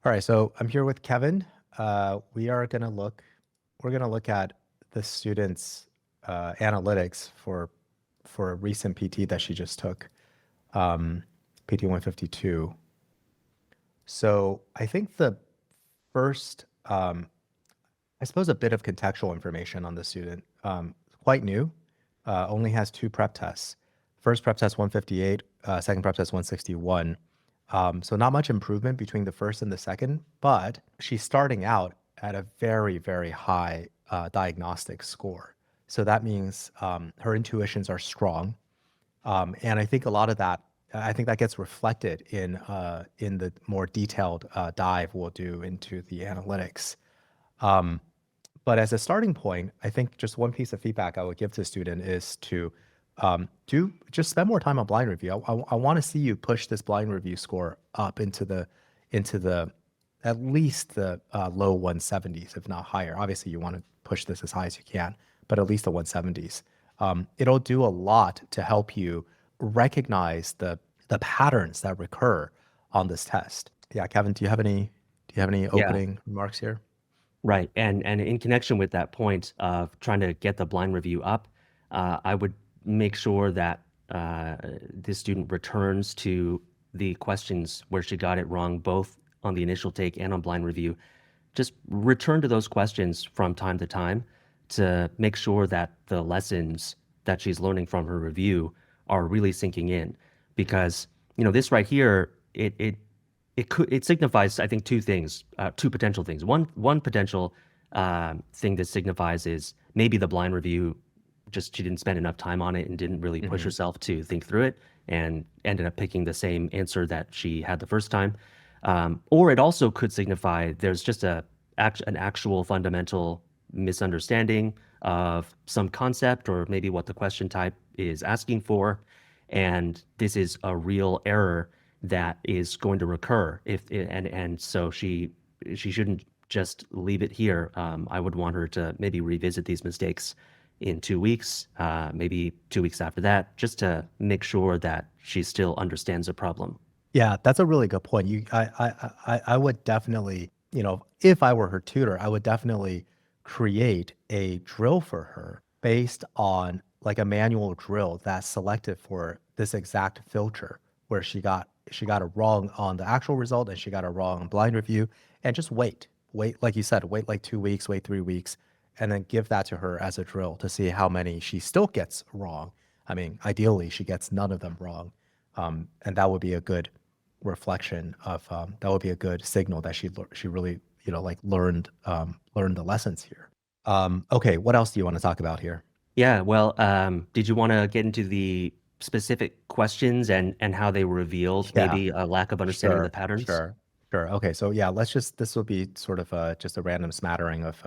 All right, so I'm here with Kevin. We're gonna look at the student's analytics for a recent PT that she just took, PT 152. So I think the first, I suppose, a bit of contextual information on the student. Quite new, only has two prep tests. First prep test 158, second prep test 161. So not much improvement between the first and the second, but she's starting out at a very, very high diagnostic score. So that means her intuitions are strong. And I think a lot of that, I think that gets reflected in the more detailed dive we'll do into the analytics. But as a starting point, I think just one piece of feedback I would give to the student is to just spend more time on blind review. I want to see you push this blind review score up into the at least the low 170s, if not higher. Obviously, you want to push this as high as you can, but at least the 170s. It'll do a lot to help you recognize the patterns that recur on this test. Yeah, Kevin, do you have any Yeah, opening remarks here? right. And in connection with that point of trying to get the blind review up, I would make sure that this student returns to the questions where she got it wrong, both on the initial take and on blind review. Just return to those questions from time to time to make sure that the lessons that she's learning from her review are really sinking in. Because, this right here, it signifies, I think, two things, two potential things. One potential thing that signifies is maybe the blind review, just she didn't spend enough time on it and didn't really push Hmm. herself to think through it and ended up picking the same answer that she had the first time. Or it also could signify there's just an actual fundamental misunderstanding of some concept or maybe what the question type is asking for. And this is a real error that is going to recur and so she shouldn't just leave it here. I would want her to maybe revisit these mistakes in 2 weeks, maybe 2 weeks after that, just to make sure that she still understands the problem. Yeah, that's a really good point. I would definitely, if I were her tutor, I would definitely create a drill for her based on like a manual drill that's selected for this exact filter where she got it wrong on the actual result and she got it wrong on blind review, and just wait, like you said, wait like 2 weeks, wait 3 weeks, and then give that to her as a drill to see how many she still gets wrong. I mean, ideally, she gets none of them wrong. And that would be a good reflection of that would be a good signal that she really like learned the lessons here. Okay, what else do you want to talk about here? Yeah, well, did you want to get into the specific questions and how they revealed Yeah, maybe a lack of understanding of the sure, patterns? sure. Okay, so yeah, this will be sort of just a random smattering of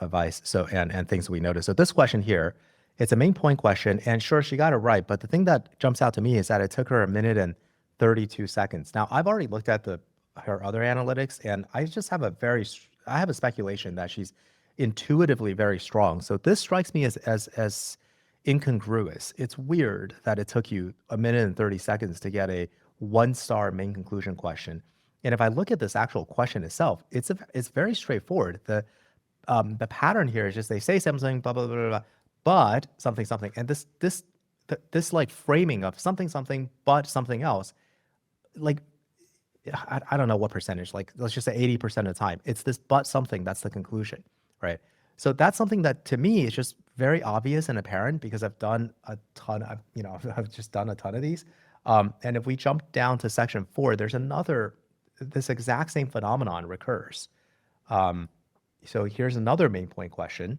advice. So and things we noticed. So this question here, it's a main point question, and sure, she got it right. But the thing that jumps out to me is that it took her a minute and 32 seconds. Now, I've already looked at her other analytics, and I just have I have a speculation that she's intuitively very strong. So this strikes me as incongruous. It's weird that it took you a minute and 30 seconds to get a one-star main conclusion question. And if I look at this actual question itself, it's very straightforward. The pattern here is just they say something, blah blah blah blah, blah, but something something, and this like framing of something something but something else, like I don't know what percentage, like let's just say 80% of the time, it's this but something that's the conclusion, right? So that's something that to me is just very obvious and apparent because I've done a ton of, I've just done a ton of these. And if we jump down to section 4, there's this exact same phenomenon recurs. Um, so here's another main point question.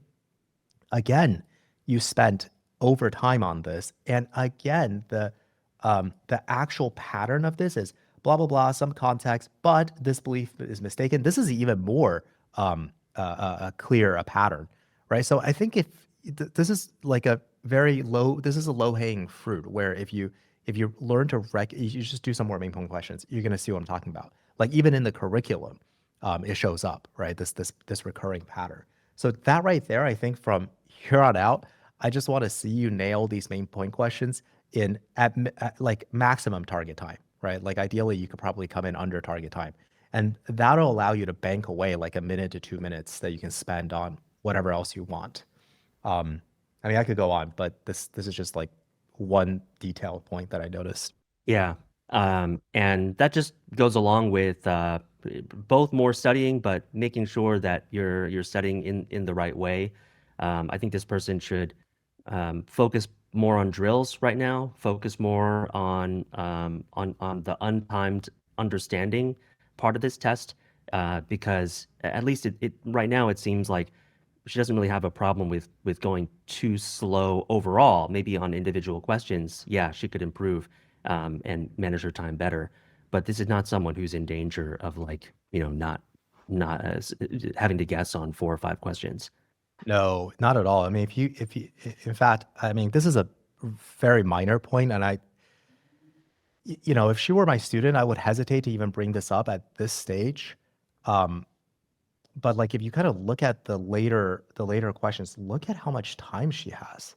Again, you spent over time on this, and again, the actual pattern of this is blah blah blah, some context, but this belief is mistaken. This is even more clear a pattern, right? So I think if this is like this is a low hanging fruit where if you learn to you just do some more main point questions, you're gonna see what I'm talking about. Like even in the curriculum, it shows up, right? This recurring pattern. So that right there, I think from here on out, I just want to see you nail these main point questions at like maximum target time, right? Like ideally, you could probably come in under target time. And that'll allow you to bank away like a minute to 2 minutes that you can spend on whatever else you want. Um, I mean, I could go on, but this is just like one detailed point that I noticed. Yeah. And that just goes along with both more studying, but making sure that you're studying in the right way. I think this person should focus more on drills right now, focus more on the untimed understanding part of this test, because at least it right now it seems like she doesn't really have a problem with going too slow overall. Maybe on individual questions, yeah, she could improve and manage her time better. But this is not someone who's in danger of like, not as having to guess on 4 or 5 questions. No, not at all. I mean, in fact, I mean, this is a very minor point, and if she were my student, I would hesitate to even bring this up at this stage. Um, but like, if you kind of look at the later questions, look at how much time she has,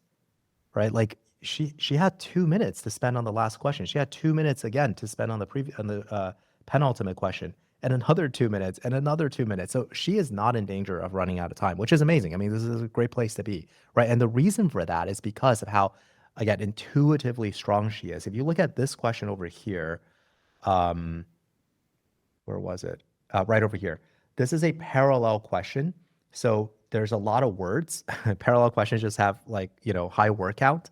right? Like, she had 2 minutes to spend on the last question. She had 2 minutes again to spend on the penultimate question, and another 2 minutes, and another 2 minutes. So she is not in danger of running out of time, which is amazing. I mean, this is a great place to be, right? And the reason for that is because of how, again, intuitively strong she is. If you look at this question over here, um, where was it? Right over here. This is a parallel question. So there's a lot of words. Parallel questions just have like, high word count,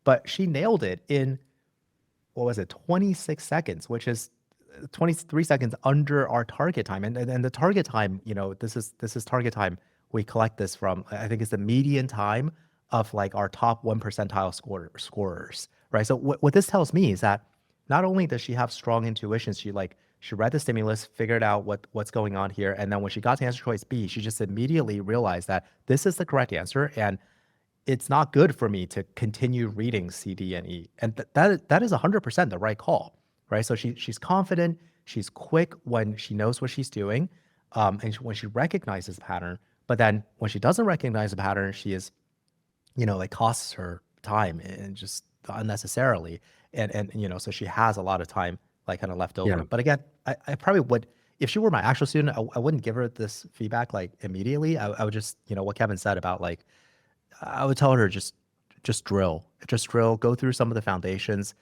but she nailed it in, what was it, 26 seconds, which is 23 seconds under our target time. And the target time, this is target time. We collect this from, I think it's the median time of like our top 1 percentile scorers, right? So what this tells me is that not only does she have strong intuition, she read the stimulus, figured out what's going on here, and then when she got to answer choice B, she just immediately realized that this is the correct answer, and it's not good for me to continue reading C, D, and E. And that is 100% the right call, right? So she's confident, she's quick when she knows what she's doing, and when she recognizes the pattern. But then when she doesn't recognize the pattern, she is, like, costs her time and just unnecessarily. And so she has a lot of time like kind of left over. Yeah. But again, I probably would, if she were my actual student, I wouldn't give her this feedback like immediately. I would just, what Kevin said about like, I would tell her just drill, go through some of the foundations,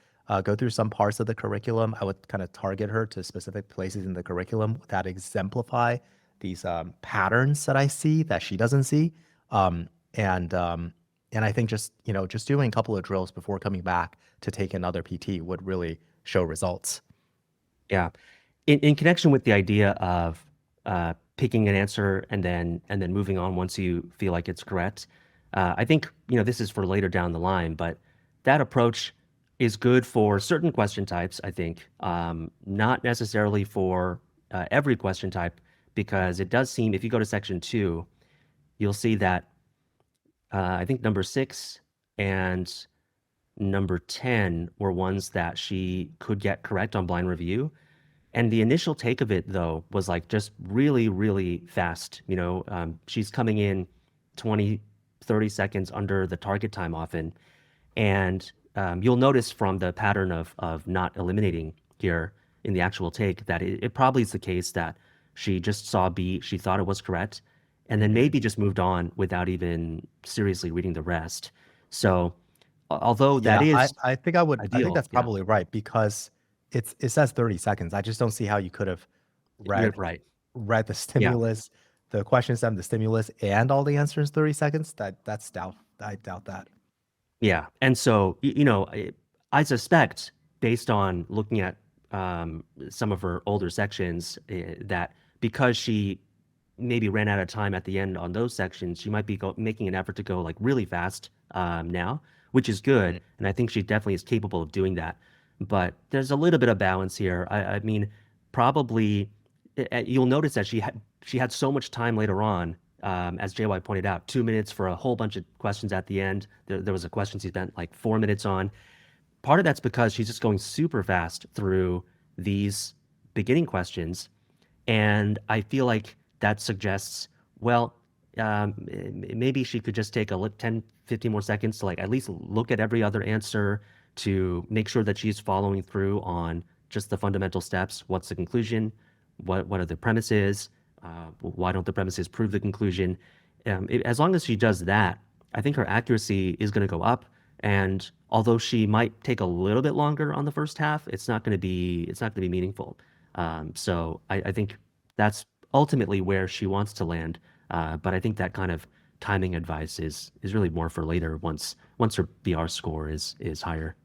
go through some parts of the curriculum. I would kind of target her to specific places in the curriculum that exemplify these patterns that I see that she doesn't see. And I think just doing a couple of drills before coming back to take another PT would really show results. Yeah. In connection with the idea of picking an answer and then moving on once you feel like it's correct, I think this is for later down the line, but that approach is good for certain question types. I think not necessarily for every question type, because it does seem if you go to section 2, you'll see that I think number 6 and number 10 were ones that she could get correct on blind review. And the initial take of it, though, was like just really, really fast. She's coming in 20, 30 seconds under the target time often. And you'll notice from the pattern of not eliminating here in the actual take that it probably is the case that she just saw B, she thought it was correct, and then maybe just moved on without even seriously reading the rest. So although that Yeah, I, is I think I would. I think ideal, that's yeah, probably right because it says 30 seconds. I just don't see how you could have you're read right. read the Yeah. stimulus, the question stem, the stimulus, and all the answers in 30 seconds. That's doubt. I doubt that. Yeah. And so, I suspect, based on looking at some of her older sections, that because she maybe ran out of time at the end on those sections, she might be making an effort to go like really fast now, which is good. And I think she definitely is capable of doing that. But there's a little bit of balance here. I mean, probably you'll notice that she had so much time later on, as JY pointed out, 2 minutes for a whole bunch of questions at the end. There was a question she spent like 4 minutes on. Part of that's because she's just going super fast through these beginning questions. And I feel like that suggests, well, maybe she could just take 10, 15 more seconds to like at least look at every other answer to make sure that she's following through on just the fundamental steps. What's the conclusion? what are the premises? Why don't the premises prove the conclusion? As long as she does that, I think her accuracy is going to go up. And although she might take a little bit longer on the first half, it's not going to be meaningful. So I think that's ultimately where she wants to land. But I think that kind of timing advice is really more for later once her BR score is higher.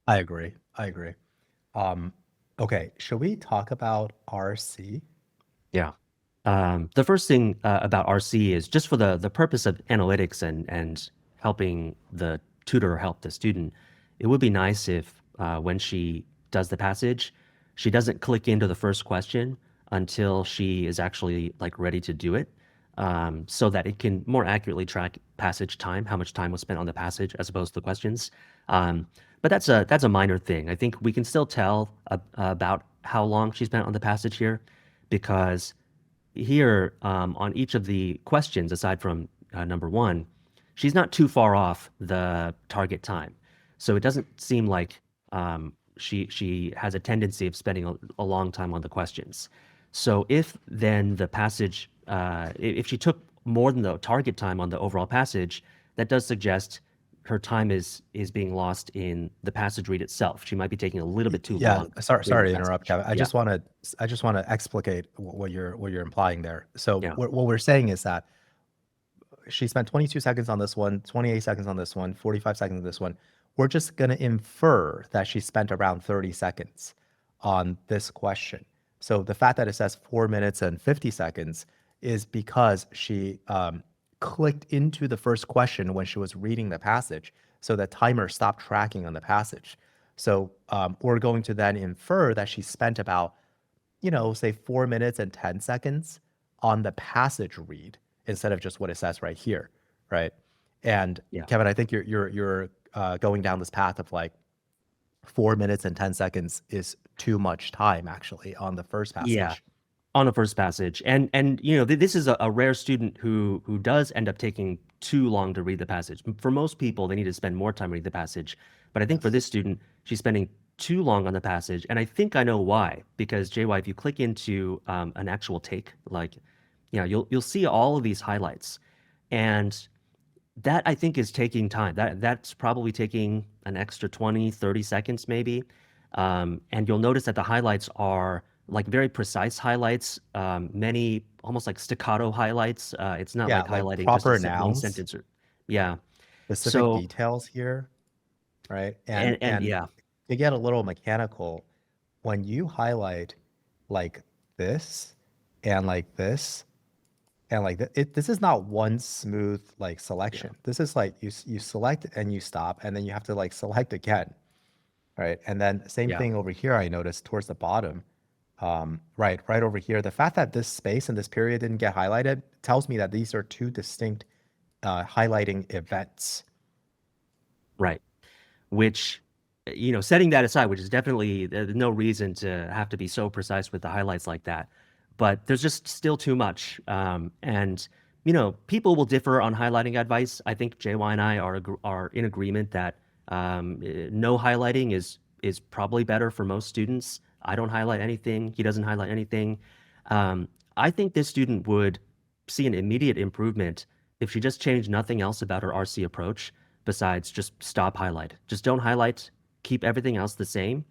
I agree. I agree. Um, okay, should we talk about RC? Yeah. The first thing about RC is just for the purpose of analytics and helping the tutor help the student. It would be nice if when she does the passage, she doesn't click into the first question until she is actually like ready to do it, so that it can more accurately track passage time, how much time was spent on the passage as opposed to the questions. But that's a minor thing. I think we can still tell about how long she spent on the passage here, because here on each of the questions, aside from number one, she's not too far off the target time. So it doesn't seem like she has a tendency of spending a long time on the questions. So if then the passage, if she took more than the target time on the overall passage, that does suggest her time is being lost in the passage read itself. She might be taking a little bit too Yeah, long sorry, reading sorry the to interrupt, passage. Kevin. Yeah, I just want to explicate what you're implying there. So yeah, what we're saying is that she spent 22 seconds on this one, 28 seconds on this one, 45 seconds on this one. We're just going to infer that she spent around 30 seconds on this question. So the fact that it says 4 minutes and 50 seconds is because she clicked into the first question when she was reading the passage. So the timer stopped tracking on the passage. So we're going to then infer that she spent about, say 4 minutes and 10 seconds on the passage read instead of just what it says right here, right? And yeah. Kevin, I think you're going down this path of like 4 minutes and 10 seconds is too much time actually on the first Yeah, passage. on the first passage. And this is a rare student who does end up taking too long to read the passage. For most people, they need to spend more time reading the passage. But I think for Yes. this student, she's spending too long on the passage. And I think I know why. Because JY, if you click into an actual take, like, you'll see all of these highlights. And that I think is taking time. That's probably taking an extra 20, 30 seconds maybe. And you'll notice that the highlights are like very precise highlights, many almost like staccato highlights. It's not Yeah, like like highlighting just proper one nouns, sentence or yeah. specific So details here, right? and And yeah, to get a little mechanical, when you highlight like this and like this and like this is not one smooth like yeah, selection. This is like you select and you stop and then you have to like select again, right? And then same yeah. thing over here. I noticed towards the bottom, right over here. The fact that this space and this period didn't get highlighted tells me that these are two distinct highlighting events. Right. Which, setting that aside, which is definitely there's no reason to have to be so precise with the highlights like that, but there's just still too much. And people will differ on highlighting advice. I think JY and I are in agreement that no highlighting is probably better for most students. I don't highlight anything. He doesn't highlight anything. Um, I think this student would see an immediate improvement if she just changed nothing else about her RC approach besides just stop highlight. Just don't highlight, keep everything else the same.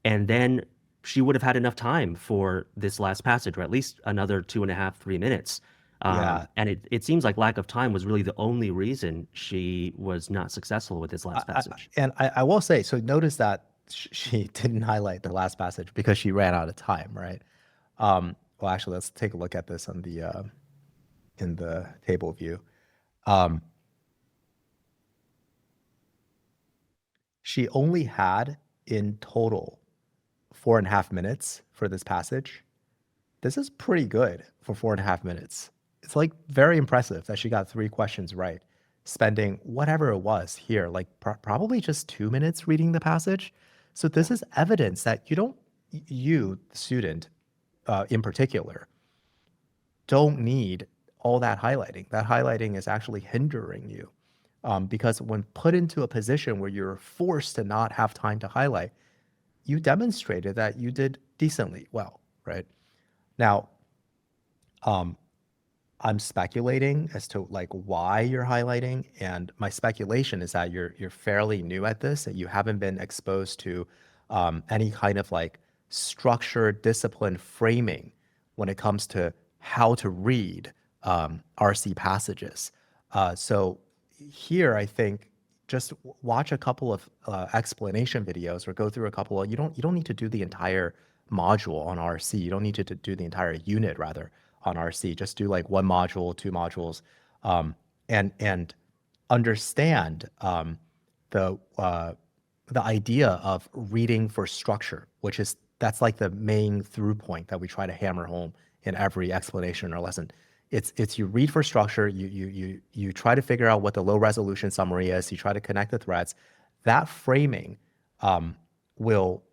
And then she would have had enough time for this last passage, or at least another 2.5, 3 minutes. Yeah, And it seems like lack of time was really the only reason she was not successful with this last passage. I will say, so notice that she didn't highlight the last passage because she ran out of time, right? Well, actually, let's take a look at this on the in the table view. Um, she only had in total 4.5 minutes for this passage. This is pretty good for 4.5 minutes. It's like very impressive that she got three questions right, spending whatever it was here, like probably just 2 minutes reading the passage. So Yeah, this is evidence that you don't, you, the student, in particular, don't need all that highlighting. That highlighting is actually hindering you, because when put into a position where you're forced to not have time to highlight, you demonstrated that you did decently well, right? Now, um, I'm speculating as to like why you're highlighting, and my speculation is that you're fairly new at this, and you haven't been exposed to any kind of like structured, disciplined framing when it comes to how to read RC passages. So here, I think just watch a couple of explanation videos or go through a couple of, you don't need to do the entire module on RC. You don't need to do the entire unit rather on RC. Just do like one module, two modules, and understand the idea of reading for structure, which is that's like the main through point that we try to hammer home in every explanation or lesson. It's you read for structure, you try to figure out what the low resolution summary is, you try to connect the threads. That framing will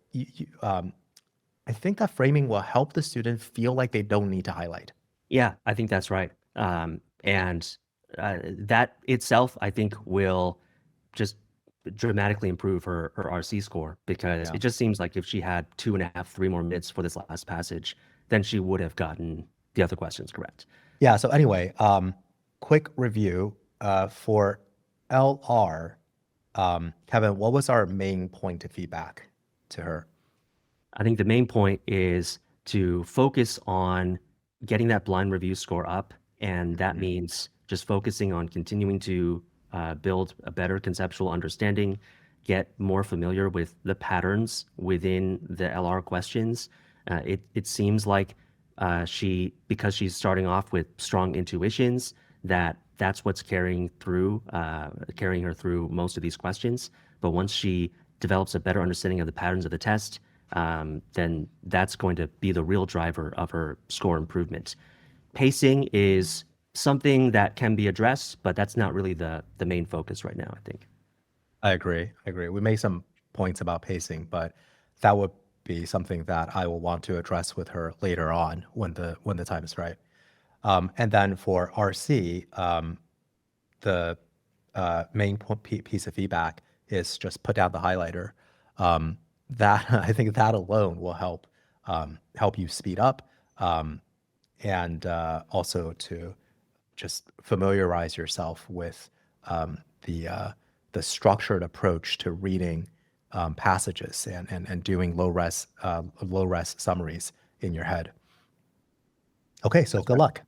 I think that framing will help the student feel like they don't need to highlight. Yeah, I think that's right. And that itself, I think, will just dramatically improve her RC score, because Yeah. it just seems like if she had 2.5, 3 more minutes for this last passage, then she would have gotten the other questions correct. Yeah. So anyway, quick review for LR. Kevin, what was our main point of feedback to her? I think the main point is to focus on getting that blind review score up, and that means just focusing on continuing to build a better conceptual understanding, get more familiar with the patterns within the LR questions. It seems like because she's starting off with strong intuitions, that's what's carrying her through most of these questions. But once she develops a better understanding of the patterns of the test, then that's going to be the real driver of her score improvement. Pacing is something that can be addressed, but that's not really the main focus right now, I think. I agree. We made some points about pacing, but that would be something that I will want to address with her later on when the time is right. And then for RC, the main piece of feedback is just put down the highlighter. That I think that alone will help you speed up, and also to just familiarize yourself with the structured approach to reading passages and doing low res summaries in your head. Okay, so good luck.